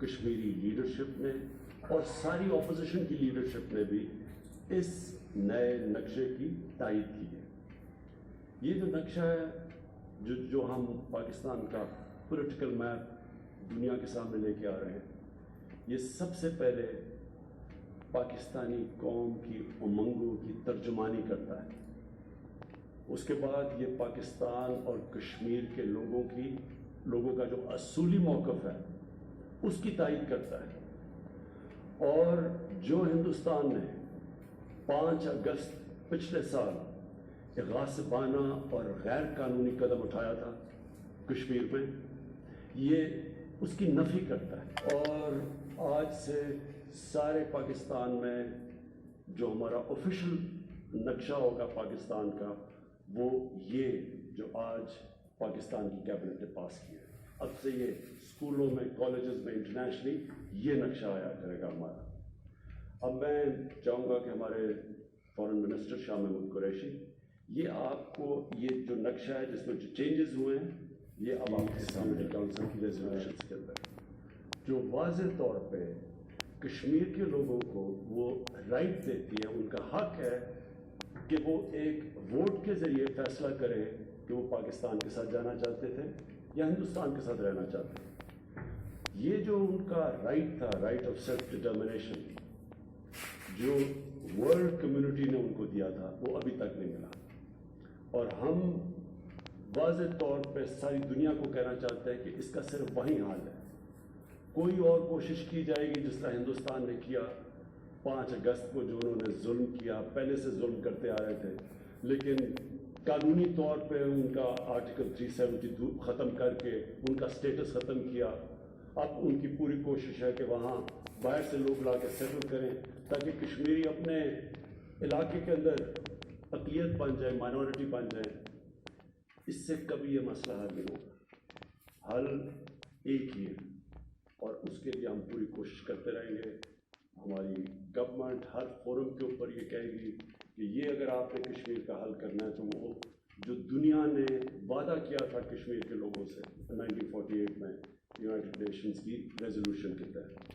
Kashmiri leadership نے اور ساری اپوزیشن کی لیڈرشپ نے بھی اس نئے نقشے کی تائید کی ہے. یہ جو نقشہ ہے جو ہم پاکستان کا پولیٹیکل میپ دنیا کے سامنے لے کے آ رہے ہیں، یہ سب سے پہلے پاکستانی قوم کی امنگوں کی ترجمانی کرتا ہے. اس کے بعد یہ پاکستان اور کشمیر کے لوگوں کا جو اصولی موقف ہے اس کی تائید کرتا ہے. اور جو ہندوستان نے 5 اگست پچھلے سال ایک غاصبانہ اور غیر قانونی قدم اٹھایا تھا کشمیر میں، یہ اس کی نفی کرتا ہے. اور آج سے سارے پاکستان میں جو ہمارا آفیشیل نقشہ ہوگا پاکستان کا، وہ یہ جو آج پاکستان کی کیبنٹ نے پاس کیا ہے. اب سے یہ اسکولوں میں، کالجز میں، انٹرنیشنلی یہ نقشہ آیا کرے گا ہمارا. اب میں چاہوں گا کہ ہمارے فارن منسٹر شاہ محمود قریشی یہ آپ کو یہ جو نقشہ ہے جس میں جو چینجز ہوئے ہیں، یہ اب آپ کے سامنے کونسل کی ریزولوشنس کے اندر جو واضح طور پہ کشمیر کے لوگوں کو وہ رائٹ دیتی ہے، ان کا حق ہے کہ وہ ایک ووٹ کے ذریعے فیصلہ کرے کہ وہ پاکستان کے ساتھ جانا چاہتے تھے یا ہندوستان کے ساتھ رہنا چاہتے تھے. یہ جو ان کا رائٹ تھا، رائٹ آف سیلف ڈٹرمنیشن، جو ورلڈ کمیونٹی نے ان کو دیا تھا، وہ ابھی تک نہیں ملا. اور ہم واضح طور پہ ساری دنیا کو کہنا چاہتے ہیں کہ اس کا صرف وہی حال ہے. کوئی اور کوشش کی جائے گی جس طرح ہندوستان نے کیا 5 اگست کو، جو انہوں نے ظلم کیا، پہلے سے ظلم کرتے آ رہے تھے، لیکن قانونی طور پہ ان کا آرٹیکل 372 ختم کر کے ان کا سٹیٹس ختم کیا. اب ان کی پوری کوشش ہے کہ وہاں باہر سے لوگ لا کے سیٹل کریں تاکہ کشمیری اپنے علاقے کے اندر اقلیت بن جائے، مائنورٹی بن جائے. اس سے کبھی یہ مسئلہ حل نہیں ہوگا. حل ایک ہی ہے اور اس کے لیے ہم پوری کوشش کرتے رہیں گے. ہماری گورنمنٹ ہر فورم کے اوپر یہ کہے گی کہ یہ اگر آپ نے کشمیر کا حل کرنا ہے تو وہ جو دنیا نے وعدہ کیا تھا کشمیر کے لوگوں سے 1948 میں یونائٹڈ نیشنز کی ریزولوشن کے تحت،